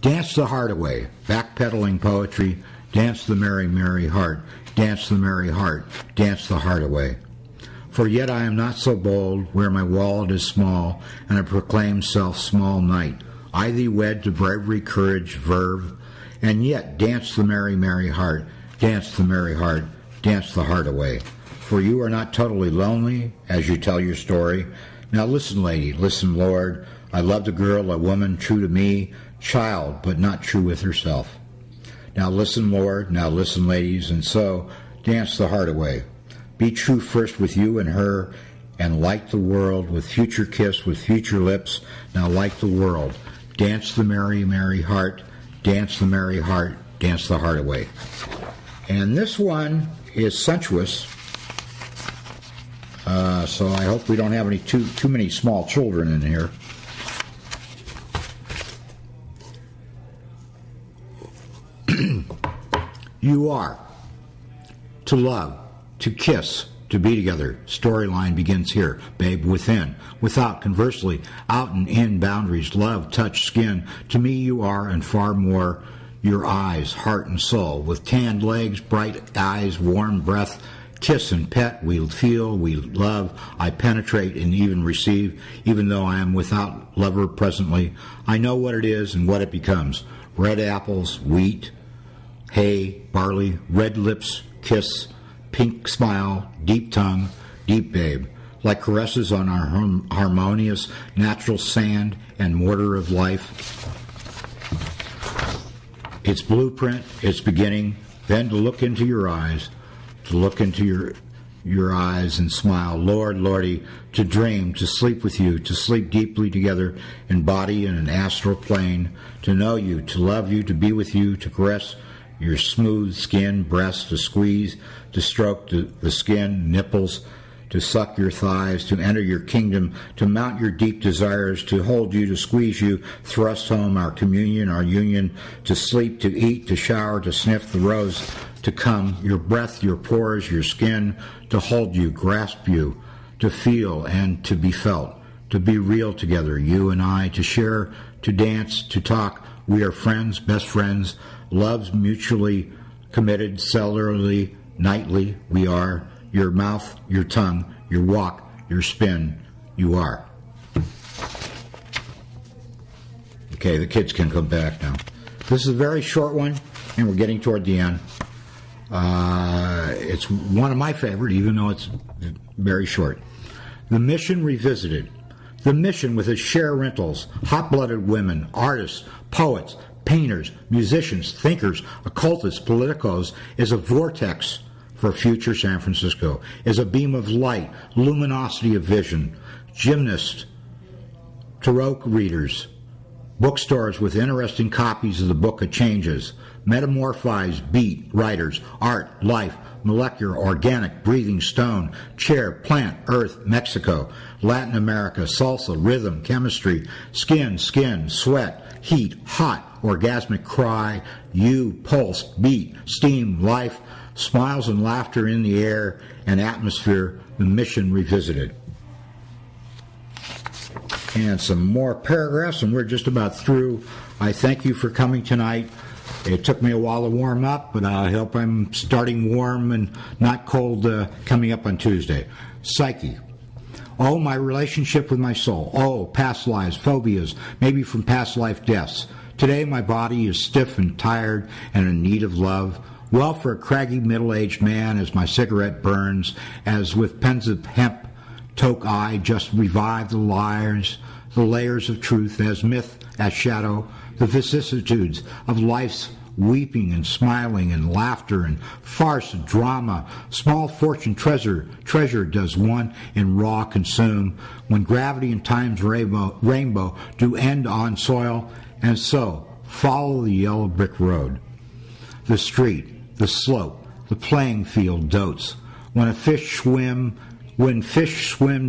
Dance the heart away, backpedaling poetry, dance the merry, merry heart, dance the merry heart, dance the heart away. For yet I am not so bold, where my wallet is small, and I proclaim self small knight. I thee wed to bravery, courage, verve, and yet dance the merry, merry heart, dance the merry heart, dance the heart away. For you are not totally lonely, as you tell your story. Now listen, lady, listen, Lord, I loved a girl, a woman true to me, child, but not true with herself. Now listen, Lord, now listen, ladies, and so dance the heart away. Be true first with you and her, and light the world with future kiss, with future lips. Now light the world. Dance the merry, merry heart. Dance the merry heart. Dance the heart away. And this one is sensuous. So I hope we don't have any too many small children in here. You are to love, to kiss, to be together. Storyline begins here, babe, within, without, conversely, out and in boundaries, love, touch, skin. To me you are, and far more, your eyes, heart and soul, with tanned legs, bright eyes, warm breath, kiss and pet, we feel, we love, I penetrate and even receive, even though I am without lover presently. I know what it is and what it becomes. Red apples, wheat, hay, barley, red lips, kiss, pink smile, deep tongue, deep babe, like caresses on our harmonious natural sand and mortar of life. Its blueprint, its beginning, then to look into your eyes, to look into your eyes and smile, Lord, Lordy, to dream, to sleep with you, to sleep deeply together in body in an astral plane, to know you, to love you, to be with you, to caress your smooth skin, breast, to squeeze, to stroke the skin, nipples, to suck your thighs, to enter your kingdom, to mount your deep desires, to hold you, to squeeze you, thrust home our communion, our union, to sleep, to eat, to shower, to sniff the rose, to come, your breath, your pores, your skin, to hold you, grasp you, to feel and to be felt, to be real together, you and I, to share, to dance, to talk. We are friends, best friends, loves mutually committed, cellularly, nightly. We are your mouth, your tongue, your walk, your spin. You are. Okay, the kids can come back now. This is a very short one, and we're getting toward the end. It's one of my favorite, even though it's very short. The Mission Revisited. The Mission, with its share rentals, hot-blooded women, artists, poets, painters, musicians, thinkers, occultists, politicos, is a vortex for future San Francisco, is a beam of light, luminosity of vision, gymnasts, tarot readers, bookstores with interesting copies of the Book of Changes, metamorphized beat writers, art, life, molecular, organic, breathing stone, chair, plant, earth, Mexico, Latin America, salsa, rhythm, chemistry, skin, sweat, heat, hot, orgasmic cry, you, pulse, beat, steam, life, smiles and laughter in the air and atmosphere, the Mission Revisited. And some more paragraphs, and we're just about through. I thank you for coming tonight. It took me a while to warm up, but I hope I'm starting warm and not cold coming up on Tuesday. Psyche. Oh, my relationship with my soul. Oh, past lives, phobias, maybe from past life deaths. Today my body is stiff and tired and in need of love. Well, for a craggy middle-aged man, as my cigarette burns, as with pens of hemp, toke I just revive the layers of truth, as myth, as shadow, the vicissitudes of life's weeping and smiling and laughter and farce and drama. Small fortune treasure does one in raw consume, when gravity and time's rainbow do end on soil, and so follow the yellow brick road. The street, the slope, the playing field dotes. When fish swim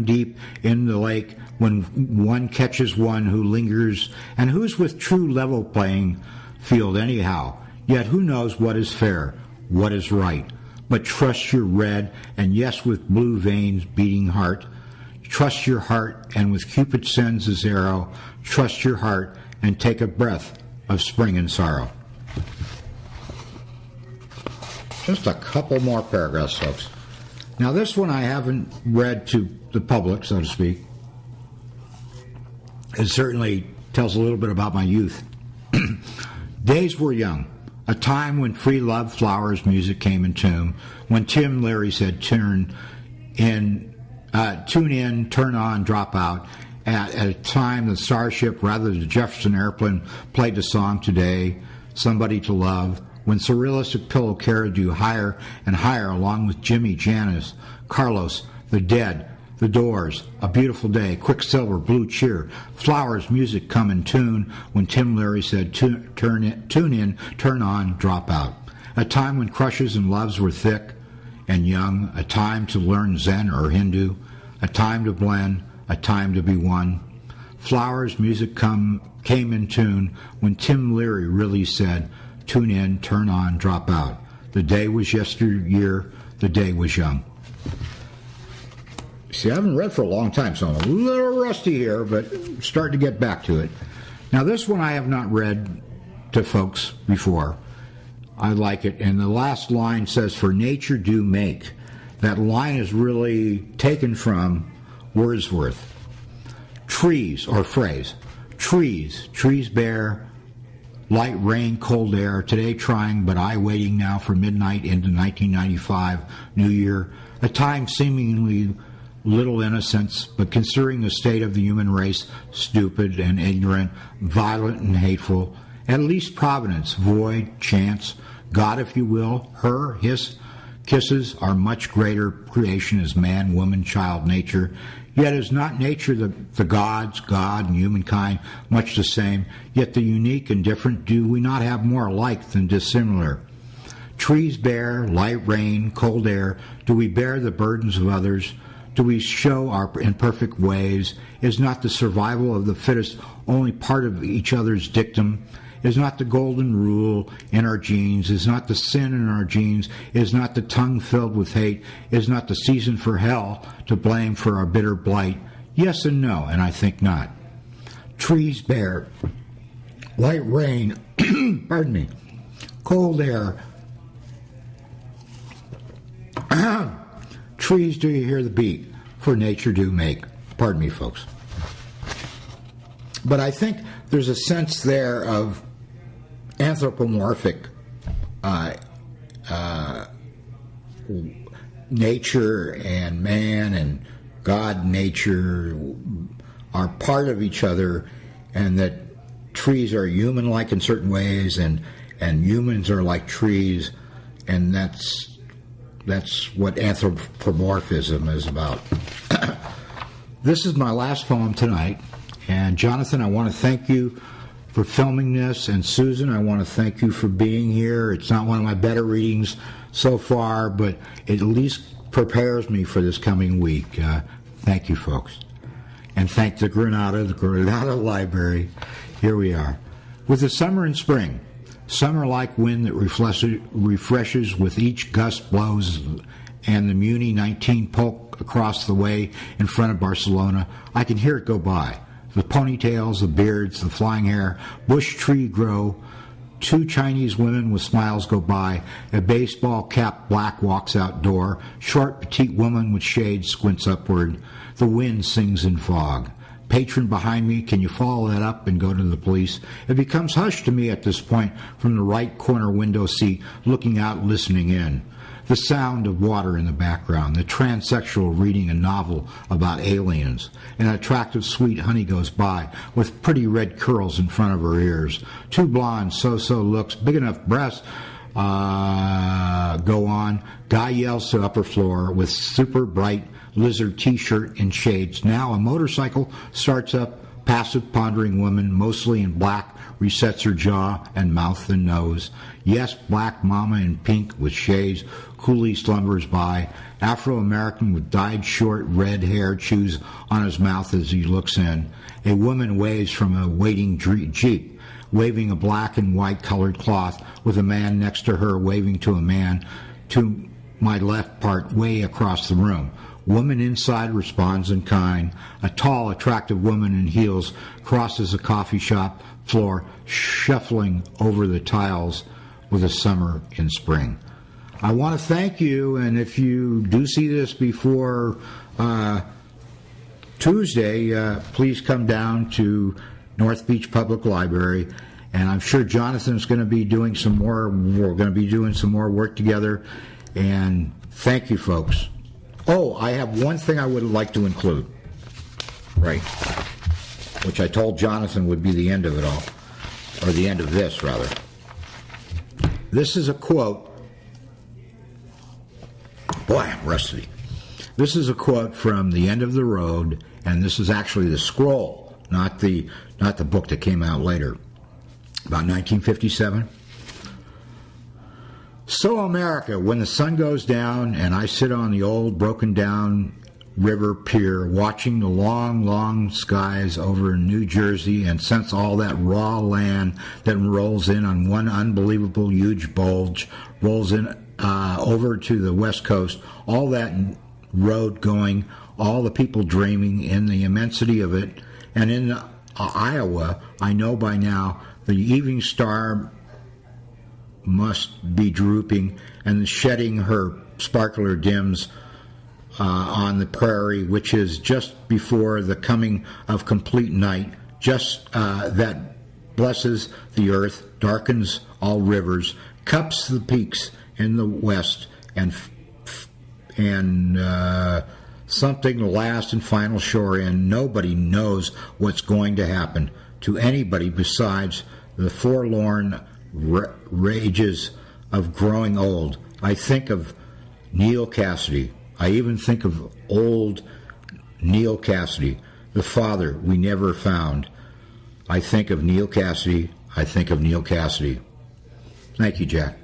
deep in the lake, when one catches one who lingers, and who's with true level playing field anyhow, yet who knows what is fair, what is right. But trust your red, and yes, with blue veins beating heart. Trust your heart, and with Cupid sends his arrow, trust your heart, and take a breath of spring and sorrow. Just a couple more paragraphs, folks. Now, this one I haven't read to the public, so to speak. It certainly tells a little bit about my youth. Days were young, a time when free love, flowers, music came in tune, when Tim Leary said, tune in, turn on, drop out. At a time the Starship, rather the Jefferson Airplane, played the song Today, Somebody to Love, when Surrealistic Pillow carried you higher and higher along with Jimmy, Janis, Carlos, The Dead, The Doors, A Beautiful Day, Quicksilver, Blue Cheer, Flowers, music come in tune, when Tim Leary said tune in, turn on, drop out. A time when crushes and loves were thick and young, a time to learn Zen or Hindu, a time to blend, a time to be one. Flowers, music came in tune when Tim Leary really said, tune in, turn on, drop out. The day was yesteryear, the day was young. See, I haven't read for a long time, so I'm a little rusty here, but starting to get back to it. Now, this one I have not read to folks before. I like it, and the last line says, for nature do make. That line is really taken from Wordsworth. Trees, or phrase, trees bear, light rain, cold air, today trying, but I waiting now for midnight into 1995, New Year, a time seemingly little innocence, but considering the state of the human race, stupid and ignorant, violent and hateful, at least providence, void, chance, God, if you will, her, his, kisses are much greater creation as man, woman, child, nature. Yet is not nature the gods, God, and humankind much the same? Yet the unique and different, do we not have more alike than dissimilar? Trees bear, light rain, cold air. Do we bear the burdens of others? Do we show our imperfect ways? Is not the survival of the fittest only part of each other's dictum? Is not the golden rule in our genes? Is not the sin in our genes? Is not the tongue filled with hate? Is not the season for hell to blame for our bitter blight? Yes and no, and I think not. Trees bear, light rain, pardon me, cold air. Trees, do you hear the beat? For nature do make. Pardon me, folks. But I think there's a sense there of anthropomorphic nature and man and God, nature are part of each other, and that trees are human-like in certain ways, and humans are like trees, and that's what anthropomorphism is about. This is my last poem tonight, and Jonathan, I want to thank you for filming this, and Susan, I want to thank you for being here. It's not one of my better readings so far, but it at least prepares me for this coming week. Thank you, folks. And thank the Granada Library. Here we are. With the summer and spring, summer-like wind that refreshes with each gust blows, and the Muni 19 polk across the way in front of Barcelona, I can hear it go by. The ponytails, the beards, the flying hair, bush tree grow. Two Chinese women with smiles go by. A baseball-capped black walks outdoor. Short, petite woman with shades squints upward. The wind sings in fog. Patron behind me, can you follow that up and go to the police? It becomes hushed to me at this point from the right corner window seat, looking out, listening in. The sound of water in the background, the transsexual reading a novel about aliens. An attractive sweet honey goes by with pretty red curls in front of her ears. Two blonde so-so looks, big enough breasts, go on. Guy yells to upper floor with super bright lizard t-shirt and shades. Now a motorcycle starts up. Passive, pondering woman, mostly in black, resets her jaw and mouth and nose. Yes, black mama in pink with shades, coolly slumbers by. Afro-American with dyed short red hair chews on his mouth as he looks in. A woman waves from a waiting jeep, waving a black and white colored cloth, with a man next to her waving to a man to my left part way across the room. Woman inside responds in kind. A tall, attractive woman in heels crosses the coffee shop floor, shuffling over the tiles with a summer in spring. I want to thank you, and if you do see this before Tuesday, please come down to North Beach Public Library, and I'm sure Jonathan's going to be doing some more. We're going to be doing some more work together, and thank you, folks. Oh, I have one thing I would like to include, right, which I told Jonathan would be the end of it all, or the end of this, rather. This is a quote. Boy, I'm rusty. This is a quote from The End of the Road, and this is actually the scroll, not the book that came out later, about 1957. So America, when the sun goes down and I sit on the old broken down river pier watching the long, long skies over New Jersey and sense all that raw land that rolls in on one unbelievable huge bulge, rolls in over to the West Coast, all that road going, all the people dreaming in the immensity of it. And in Iowa, I know by now the evening star must be drooping and shedding her sparkler dims on the prairie, which is just before the coming of complete night, just that blesses the earth, darkens all rivers, cups the peaks in the west, and something last and final shore in. Nobody knows what's going to happen to anybody besides the forlorn rages of growing old. I think of Neil Cassidy. I even think of old Neil Cassidy, the father we never found. I think of Neil Cassidy. I think of Neil Cassidy. Thank you, Jack.